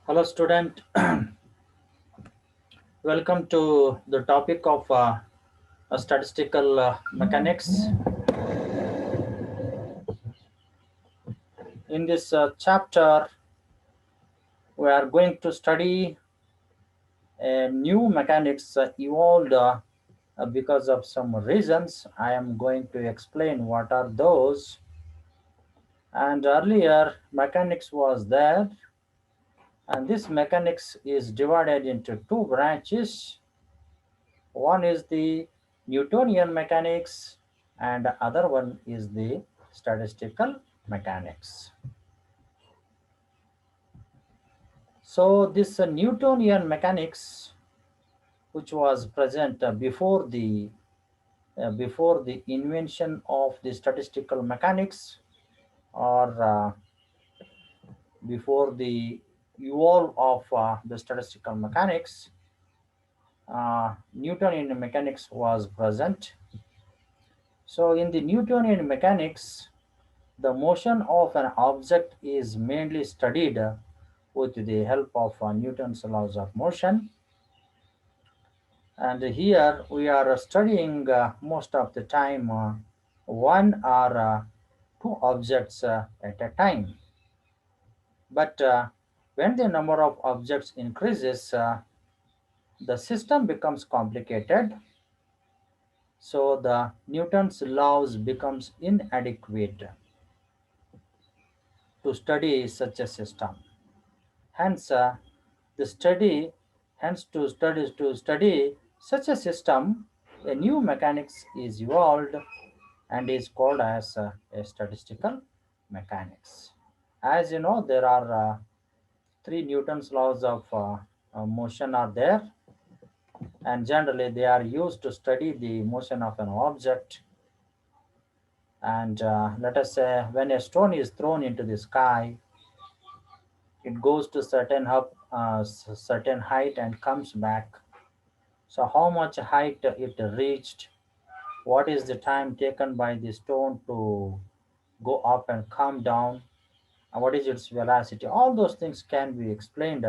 Hello, student. Welcome to the topic of statistical mechanics. In this chapter, we are going to study new mechanics evolved because of some reasons. I am going to explain what are those. And earlier, mechanics was there, and this mechanics is divided into two branches. One is the Newtonian mechanics, and the other one is the statistical mechanics. So this Newtonian mechanics, which was present before the invention of the statistical mechanics, or before the evolve of the statistical mechanics, Newtonian mechanics was present. So in the Newtonian mechanics, the motion of an object is mainly studied with the help of Newton's laws of motion. And here we are studying most of the time one or two objects at a time. But when the number of objects increases, the system becomes complicated. So the Newton's laws becomes inadequate to study such a system. Hence, the study, to study such a system, a new mechanics is evolved and is called as a statistical mechanics. As you know, there are three Newton's laws of motion are there, and generally they are used to study the motion of an object. And let us say when a stone is thrown into the sky, it goes to certain height and comes back. So how much height it reached, what is the time taken by the stone to go up and come down, and what is its velocity, all those things can be explained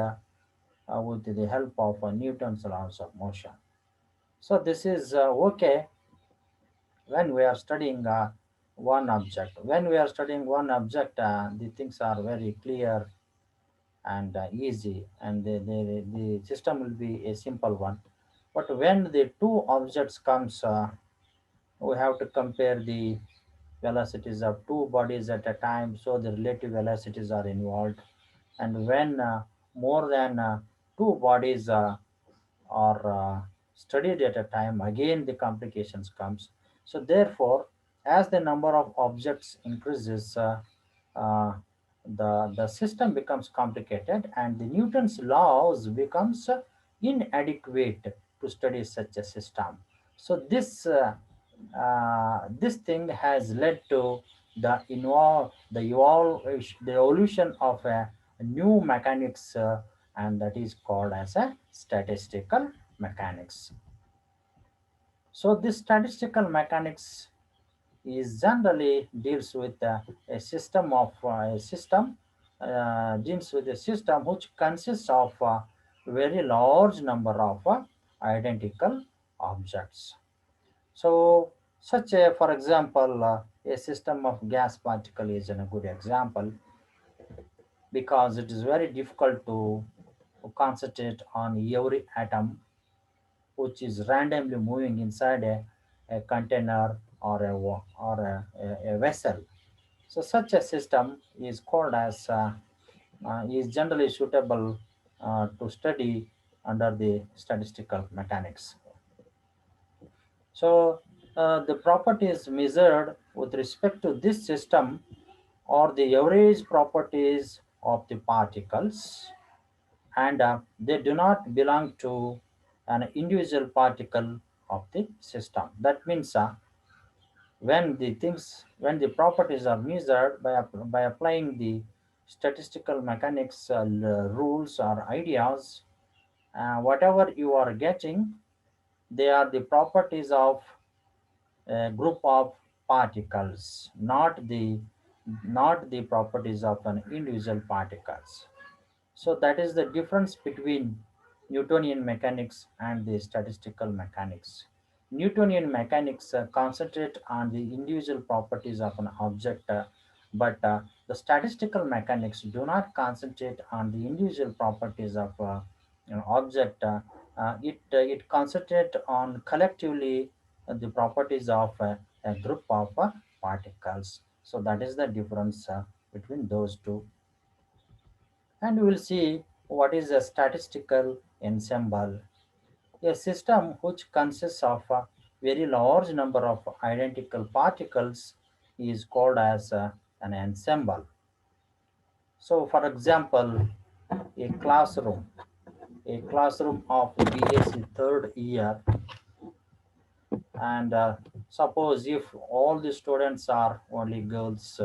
with the help of Newton's laws of motion. So this is okay when we are studying one object. When we are studying one object, the things are very clear and easy, and the system will be a simple one. But when the two objects comes, we have to compare the velocities of two bodies at a time, so the relative velocities are involved. And when more than two bodies are studied at a time, again the complications comes. So therefore, as the number of objects increases, uh, the system becomes complicated, and the Newton's laws becomes inadequate to study such a system. So this thing has led to the evolution of a new mechanics, and that is called as a statistical mechanics. So this statistical mechanics is generally deals with a system deals with a system which consists of a very large number of identical objects. So such a, for example, a system of gas particle is a good example, because it is very difficult to concentrate on every atom which is randomly moving inside a container or a vessel. So such a system is called as is generally suitable to study under the statistical mechanics. So the properties measured with respect to this system are the average properties of the particles, and they do not belong to an individual particle of the system. That means when the properties are measured by applying the statistical mechanics rules or ideas, whatever you are getting, they are the properties of a group of particles, not the not the properties of an individual particles. So that is the difference between Newtonian mechanics and the statistical mechanics. Newtonian mechanics concentrate on the individual properties of an object, but the statistical mechanics do not concentrate on the individual properties of object. It concentrates on collectively the properties of a group of particles. So that is the difference between those two, and we will see what is a statistical ensemble. A system which consists of a very large number of identical particles is called as an ensemble. So, for example, a classroom, a classroom of BSc third year, and suppose if all the students are only girls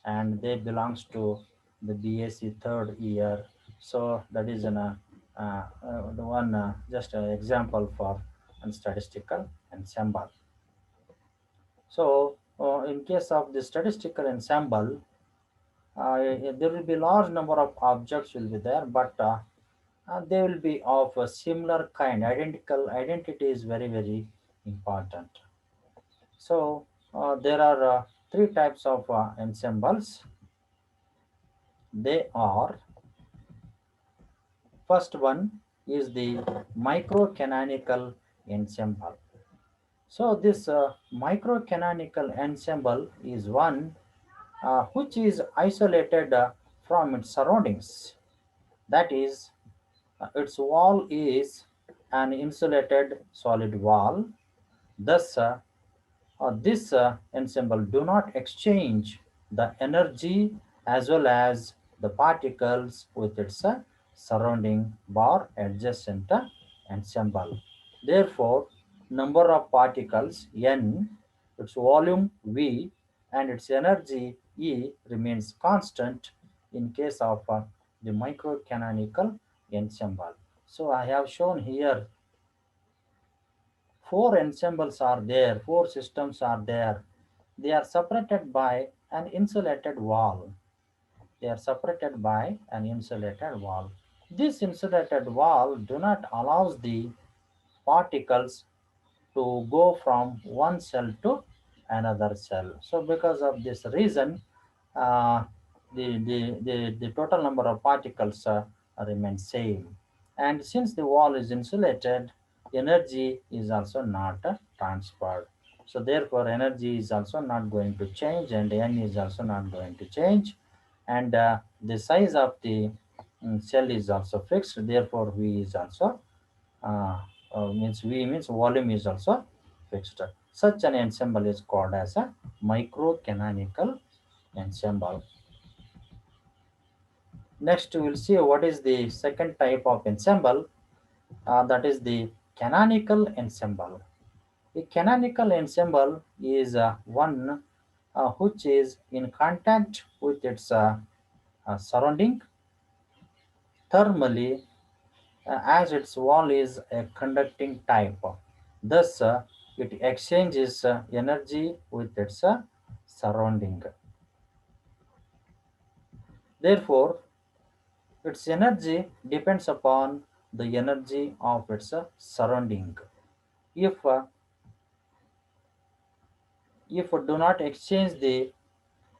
and they belongs to the BSc third year, so that is the one just an example for a statistical ensemble. So in case of the statistical ensemble, there will be large number of objects will be there, but they will be of a similar kind. Identical identity is very important. So there are three types of ensembles. They are, first one is the microcanonical ensemble. So this microcanonical ensemble is one which is isolated from its surroundings. That is, its wall is an insulated solid wall. Thus, this ensemble do not exchange the energy as well as the particles with its surrounding bar adjacent ensemble. Therefore, number of particles n, its volume v, and its energy E remains constant in case of the microcanonical ensemble. So I have shown here four ensembles are there, four systems are there. They are separated by an insulated wall. They are separated by an insulated wall. This insulated wall do not allows the particles to go from one cell to another cell. So because of this reason, uh, the total number of particles remain same. And since the wall is insulated, energy is also not transferred. So therefore, energy is also not going to change, and n is also not going to change. And the size of the cell is also fixed. Therefore, V is also uh, means V means volume is also fixed. Such an ensemble is called as a microcanonical ensemble. Next, we will see what is the second type of ensemble, that is the canonical ensemble. A canonical ensemble is one which is in contact with its surrounding thermally, as its wall is a conducting type. Thus, it exchanges energy with its surrounding. Therefore, its energy depends upon the energy of its surrounding. If if do not exchange the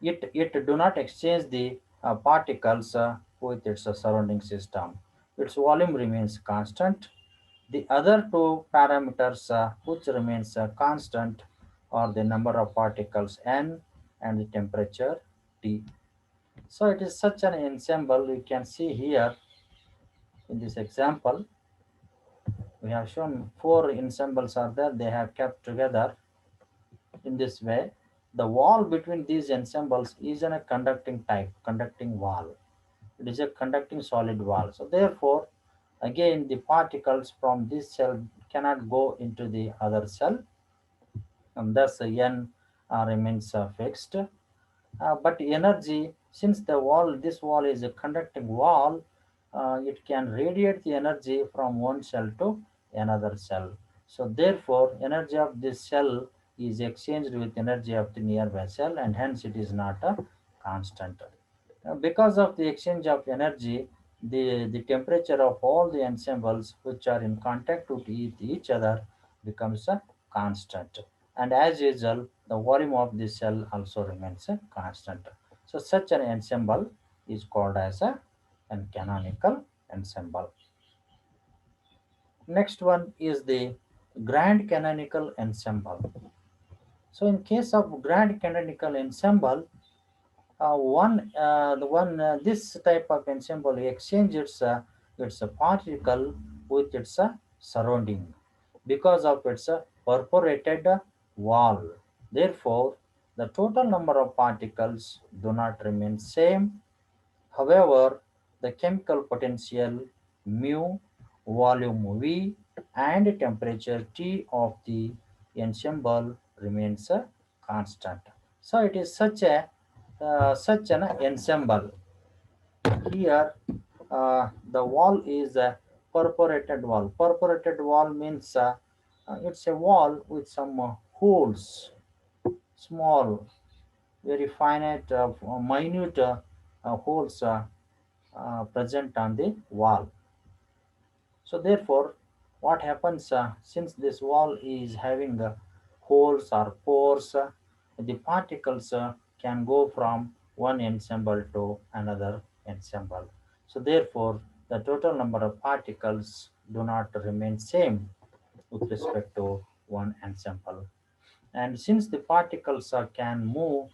it do not exchange the particles with its surrounding system, its volume remains constant. The other two parameters which remains constant are the number of particles n and the temperature T. So it is such an ensemble. You can see here in this example, we have shown four ensembles are there. They have kept together in this way. The wall between these ensembles is in a conducting type, conducting wall. It is a conducting solid wall. So therefore, again the particles from this cell cannot go into the other cell, and thus n remains fixed. But energy, since this wall is a conducting wall, it can radiate the energy from one cell to another cell. So therefore, energy of this cell is exchanged with energy of the nearby cell, and hence it is not constant. Because of the exchange of energy, the temperature of all the ensembles which are in contact with each other becomes a constant. And as usual, the volume of the cell also remains a constant. So such an ensemble is called as an canonical ensemble. Next one is the grand canonical ensemble. So in case of grand canonical ensemble, the one this type of ensemble exchanges its particle with its surrounding because of its perforated wall. Therefore, the total number of particles do not remain same. However, the chemical potential mu, volume V, and temperature T of the ensemble remains constant. So it is such an ensemble. Here, the wall is a perforated wall. Perforated wall means it's a wall with some holes, small, very finite, minute holes present on the wall. So therefore, what happens since this wall is having holes or pores, the particles can go from one ensemble to another ensemble. So therefore, the total number of particles do not remain same with respect to one ensemble. And since the particles can move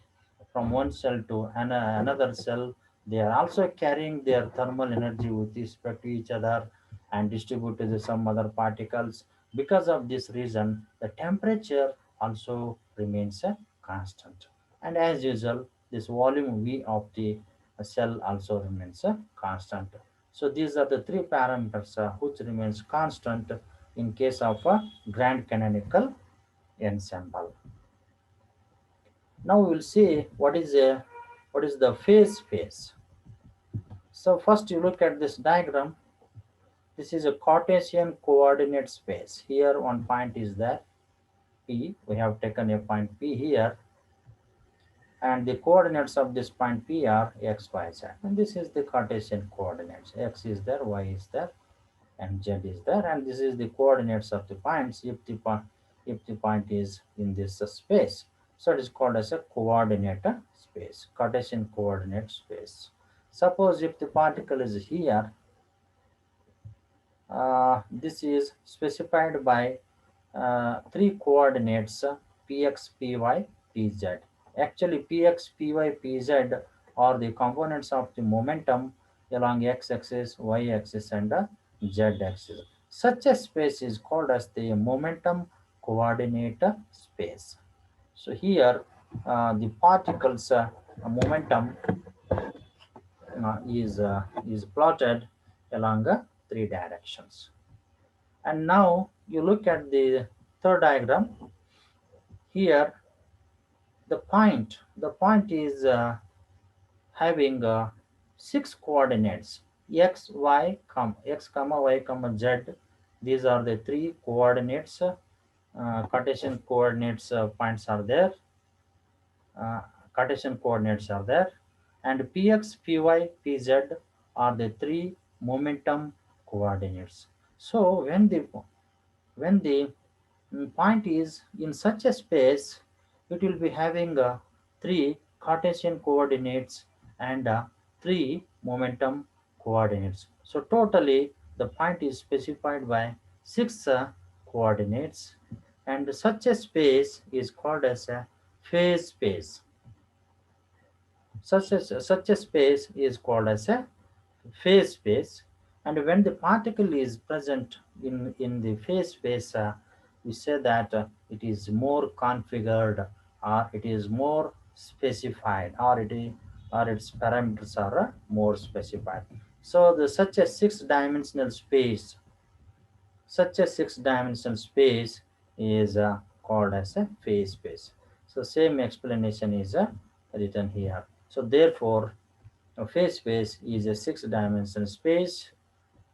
from one cell to another cell, they are also carrying their thermal energy with respect to each other and distribute to some other particles. Because of this reason, the temperature also remains constant. And as usual, this volume V of the cell also remains constant. So these are the three parameters which remains constant in case of a grand canonical ensemble. Now we will see what is the phase space. So first you look at this diagram. This is a Cartesian coordinate space. Here one point is there, P. We have taken a point P here, and the coordinates of this point P are x, y, z. And this is the Cartesian coordinates. X is there, y is there, and z is there, and this is the coordinates of the points if the point is in this space. So it is called as a coordinate space, Cartesian coordinate space. Suppose if the particle is here, this is specified by three coordinates px, py, pz. Actually, px, py, pz are the components of the momentum along x-axis, y-axis, and z-axis. Such a space is called as the momentum coordinate space. So here, the particles momentum is plotted along three directions. And now you look at the third diagram. Here, the point is having six coordinates x, y, x, comma, y, comma, z. These are the three coordinates. Cartesian coordinates points are there. Uh, Cartesian coordinates are there, and px, py, pz are the three momentum coordinates. So when the point is in such a space, it will be having three Cartesian coordinates and three momentum coordinates. So totally the point is specified by six coordinates, and such a space is called as a phase space. Such a space is called as a phase space, and when the particle is present in the phase space, we say that it is more configured, or it is more specified, or its parameters are more specified. So the such a six-dimensional space is called as a phase space. So same explanation is written here. So therefore, a phase space is a six-dimensional space,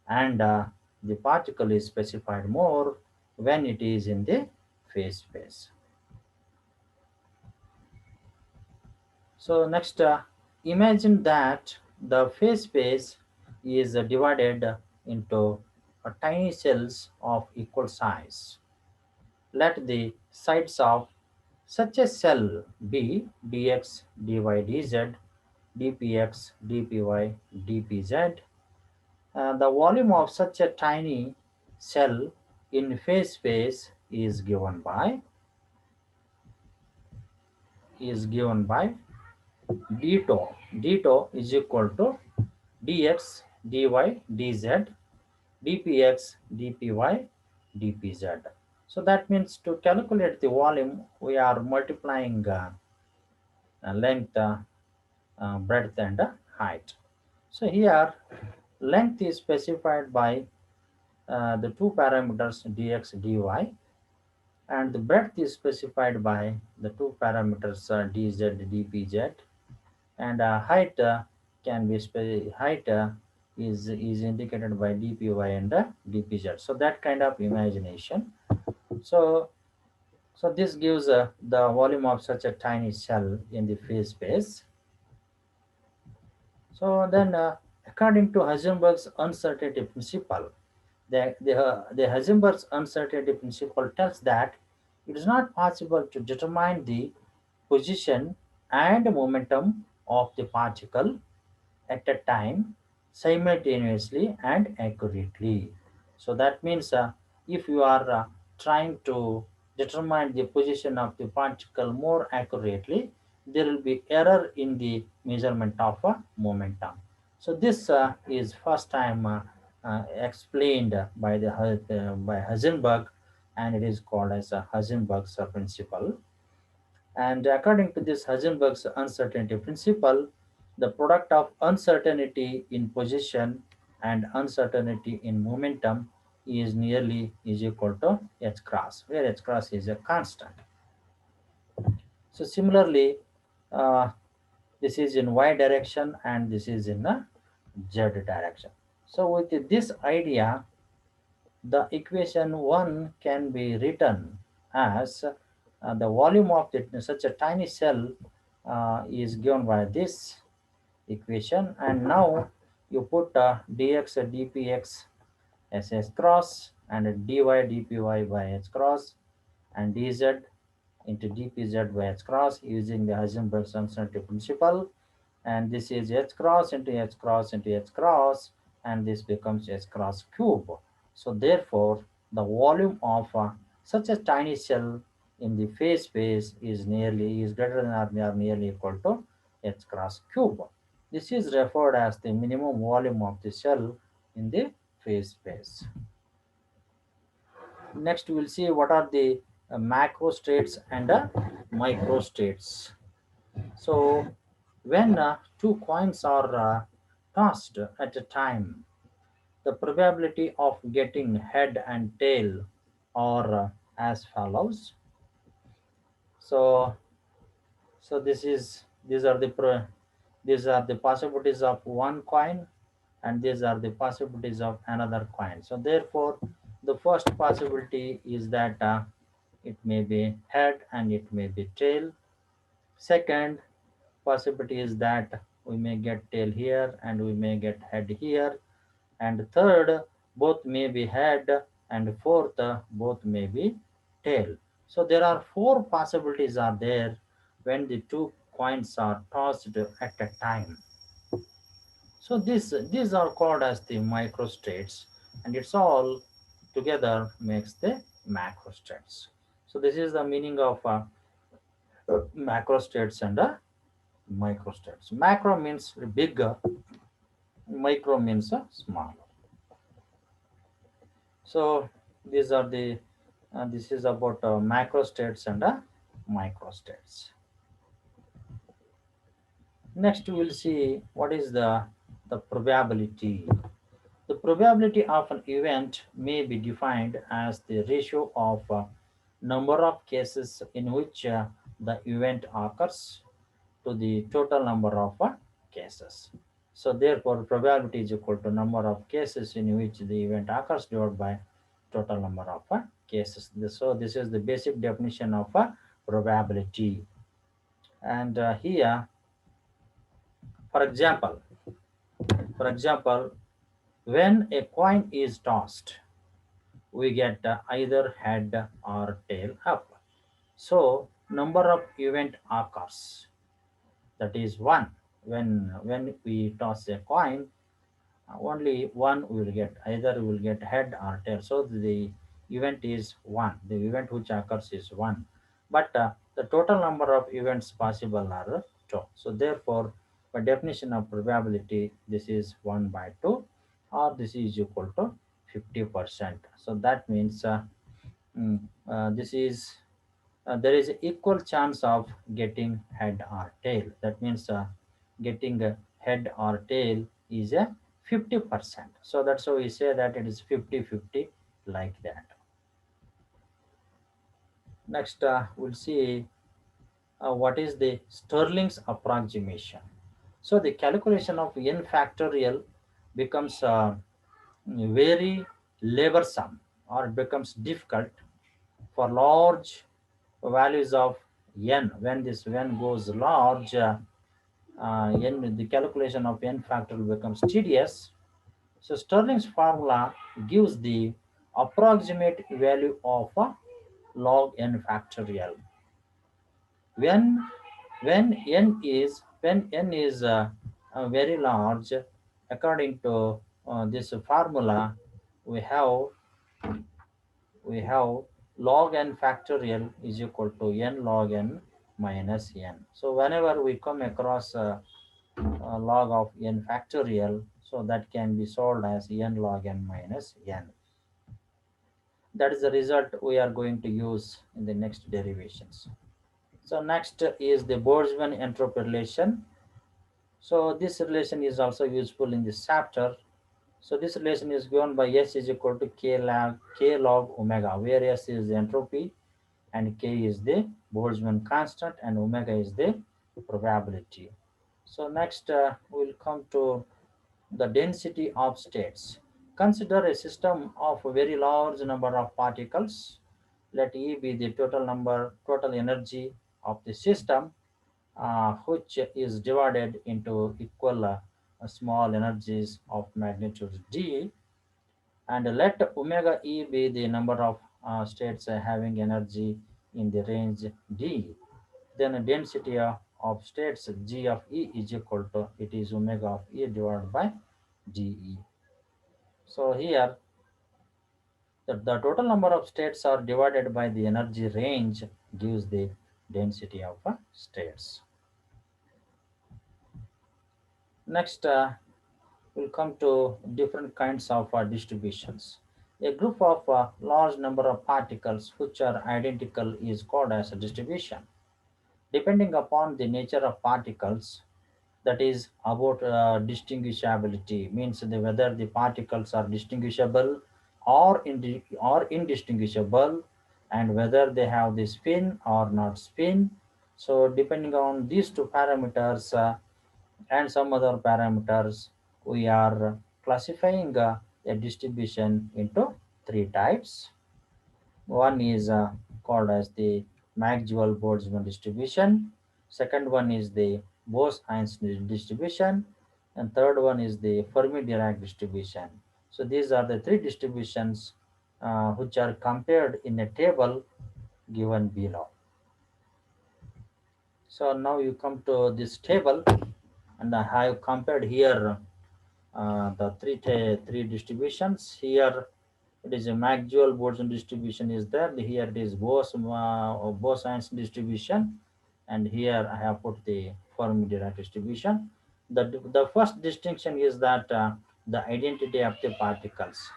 and the particle is specified more when it is in the phase space. So next, Imagine that the phase space is divided into tiny cells of equal size. Let the sides of such a cell be dx, dy, dz, dpx, dpy, dpz. The volume of such a tiny cell in phase space is given by d tau. D tau is equal to dx, dy, dz, dpx, dpy, dpz. So that means to calculate the volume, we are multiplying length, breadth, and height. So here, length is specified by the two parameters dx, dy, and the breadth is specified by the two parameters dz, dpz, and height is indicated by dpy and dpz. So that kind of imagination. So this gives the volume of such a tiny cell in the phase space. So then, according to Heisenberg's uncertainty principle, the Heisenberg's uncertainty principle tells that it is not possible to determine the position and momentum of the particle at a time simultaneously and accurately. So that means if you are trying to determine the position of the particle more accurately, there will be error in the measurement of momentum. So this is first time explained by by Heisenberg, and it is called as a Heisenberg's principle. And according to this Heisenberg's uncertainty principle, the product of uncertainty in position and uncertainty in momentum is equal to h cross, where h cross is a constant. So similarly, uh, this is in y direction and this is in z direction. So with this idea, the equation 1 can be written as the volume of such a tiny cell is given by this equation, and now you put dx, dpx as h cross, and dy, dpy by h cross, and dz into dpz by h cross using the Heisenberg's uncertainty principle, and this is h cross into h cross into h cross, and this becomes h cross cube. So therefore, the volume of such a tiny cell in the phase space is greater than or nearly equal to h cross cube. This is referred as the minimum volume of the cell in the phase space. Next, we will see what are the macrostates and microstates. So when two coins are tossed at a time, the probability of getting head and tail are as follows. So these are these are the possibilities of one coin, and these are the possibilities of another coin. So therefore, the first possibility is that it may be head and it may be tail. Second possibility is that we may get tail here and we may get head here. And third, both may be head, and fourth, both may be tail. So there are four possibilities are there when the two coins are tossed at a time. So these are called as the microstates, and it's all together makes the macrostates. So this is the meaning of macrostates and microstates. Macro means bigger, micro means small. So these are the this is about macrostates and microstates. Next, we will see what is the probability. The probability of an event may be defined as the ratio of number of cases in which the event occurs to the total number of cases. So therefore, probability is equal to number of cases in which the event occurs divided by total number of cases. So this is the basic definition of probability. And here For example, for example, when a coin is tossed, we get either head or tail up. So number of event occurs. That is one. When we toss a coin, only one will get, either will get head or tail. So the event is one. The event which occurs is one. But the total number of events possible are two. So therefore, by definition of probability, this is 1 by 2, or this is equal to 50%. So that means mm, this is there is equal chance of getting head or tail. That means getting a head or tail is a 50%. So that's why we say that it is 50-50, like that. Next, we'll see what is the Stirling's approximation. So the calculation of n factorial becomes very laborsome, or it becomes difficult for large values of n. When this n goes large, n, the calculation of n factorial becomes tedious. So Stirling's formula gives the approximate value of log n factorial. When when n is very large, according to this formula, we have we have log n factorial is equal to n log n minus n. So whenever we come across log of n factorial, so that can be solved as n log n minus n. That is the result we are going to use in the next derivations. So next is the Boltzmann entropy relation. So this relation is also useful in this chapter. So this relation is given by S is equal to k log omega, where S is the entropy and k is the Boltzmann constant and omega is the probability. So next we'll come to the density of states. Consider a system of a very large number of particles. Let E be the total energy of the system, which is divided into equal small energies of magnitude d, and let omega E be the number of states having energy in the range d. Then density of states g of E is equal to, it is omega of E divided by dE. So here the total number of states are divided by the energy range gives the density of states. Next, we'll come to different kinds of distributions. A group of large number of particles which are identical is called as a distribution. Depending upon the nature of particles, that is about distinguishability, means whether the particles are distinguishable or indistinguishable, and whether they have the spin or not spin. So depending on these two parameters and some other parameters, we are classifying a distribution into three types. One is called as the Maxwell-Boltzmann distribution. Second one is the Bose-Einstein distribution, and third one is the Fermi-Dirac distribution. So these are the three distributions which are compared in a table given below. So now you come to this table, and I have compared here the three distributions. Here it is a Maxwell-Boltzmann distribution is there. Here it is Bose-Einstein distribution, and here I have put the Fermi-Dirac distribution. The first distinction is that the identity of the particles.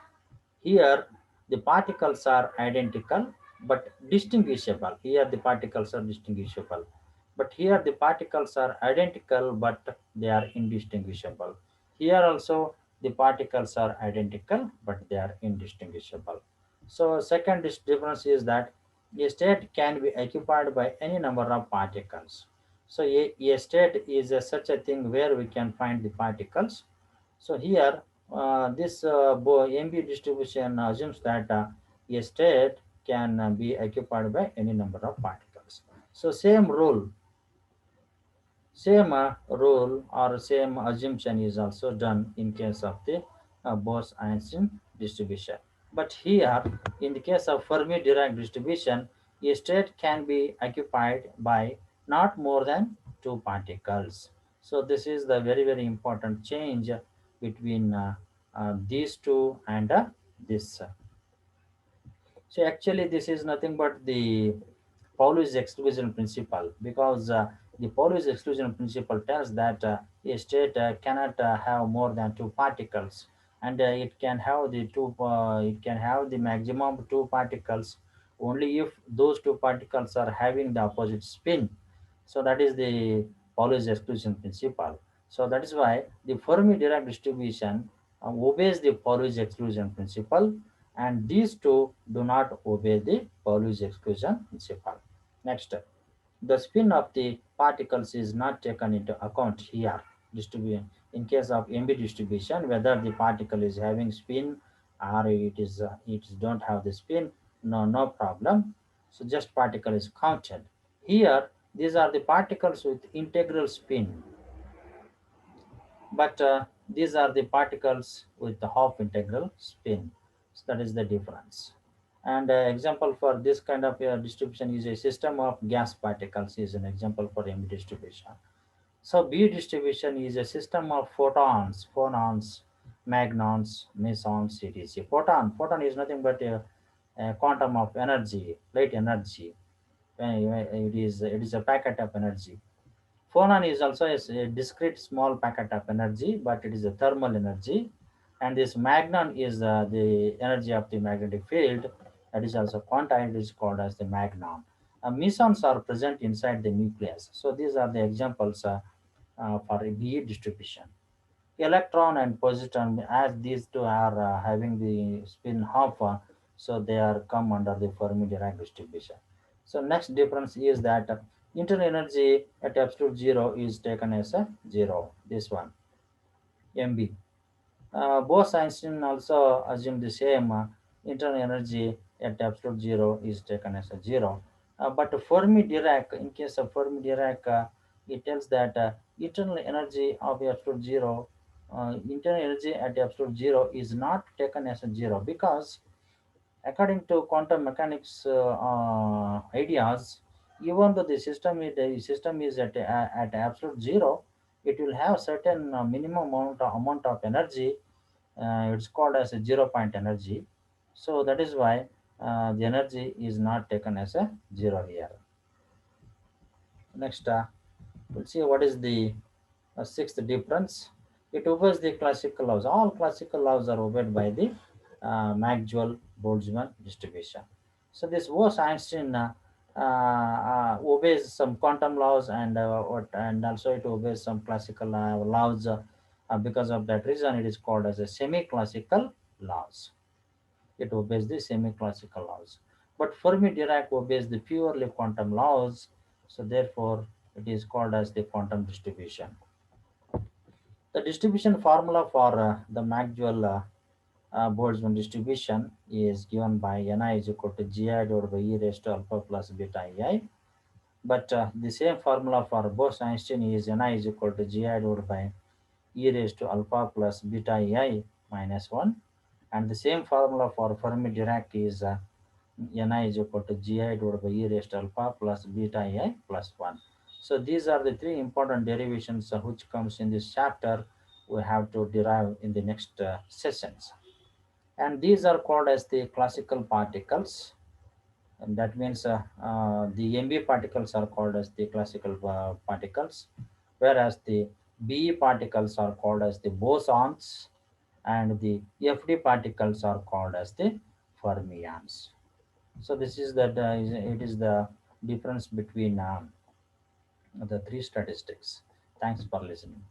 Here the particles are identical but distinguishable. Here the particles are distinguishable, but here the particles are identical but they are indistinguishable. Here also the particles are identical but they are indistinguishable. So second difference is that a state can be occupied by any number of particles. So a state is such a thing where we can find the particles. So here this MB distribution assumes that a state can be occupied by any number of particles. So same rule, Same rule or same assumption is also done in case of the Bose-Einstein distribution. But here, in the case of Fermi-Dirac distribution, a state can be occupied by not more than two particles. So this is the very very important change between these two and this. So actually, this is nothing but the Pauli's exclusion principle, because the Pauli's exclusion principle tells that a state cannot have more than two particles, and it can have the maximum two particles only if those two particles are having the opposite spin. So that is the Pauli's exclusion principle. So that is why the Fermi-Dirac distribution obeys the Pauli's exclusion principle, and these two do not obey the Pauli's exclusion principle. Next, the spin of the particles is not taken into account here. Distribution in case of MB distribution, whether the particle is having spin or it don't have the spin, no problem. So just particle is counted. Here, these are the particles with integral spin, but these are the particles with the half integral spin. So that is the difference. And example for this kind of distribution is a system of gas particles is an example for M distribution. So B distribution is a system of photons, phonons, magnons, mesons, etc. Photon is nothing but a quantum of energy, light energy. It is a packet of energy. Phonon is also a discrete small packet of energy, but it is a thermal energy. And this magnon is the energy of the magnetic field. That is also quantized. It is called as the magnon. Mesons are present inside the nucleus. So these are the examples for a BE distribution. Electron and positron, as these two are having the spin half, so they are come under the Fermi-Dirac distribution. So next difference is that internal energy at absolute zero is taken as a zero. This one, MB. Both Einstein also assume the same internal energy at absolute zero is taken as a zero. But Fermi-Dirac, in case of Fermi-Dirac, it tells that internal energy of absolute zero, internal energy at absolute zero is not taken as a zero, because according to quantum mechanics ideas, even though the system is at absolute zero, it will have certain minimum amount of energy. It's called as a zero point energy. So that is why the energy is not taken as a zero here. Next, we'll see what is the sixth difference. It obeys the classical laws. All classical laws are obeyed by the Maxwell-Boltzmann distribution. So this was Einstein obeys some quantum laws, and also it obeys some classical laws. Because of that reason, it is called as a semi-classical laws. It obeys the semi-classical laws. But Fermi-Dirac obeys the purely quantum laws, so therefore it is called as the quantum distribution. The distribution formula for the Maxwell Boltzmann distribution is given by Ni is equal to Gi divided by e raised to alpha plus beta Ei. But the same formula for Bose-Einstein is Ni is equal to Gi divided by e raised to alpha plus beta Ei minus 1. And the same formula for Fermi-Dirac is Ni is equal to Gi divided by e raised to alpha plus beta Ei plus 1. So these are the three important derivations which comes in this chapter we have to derive in the next sessions. And these are called as the classical particles, and that means the MB particles are called as the classical particles, whereas the BE particles are called as the bosons, and the FD particles are called as the fermions. So this is it is the difference between the three statistics. Thanks for listening.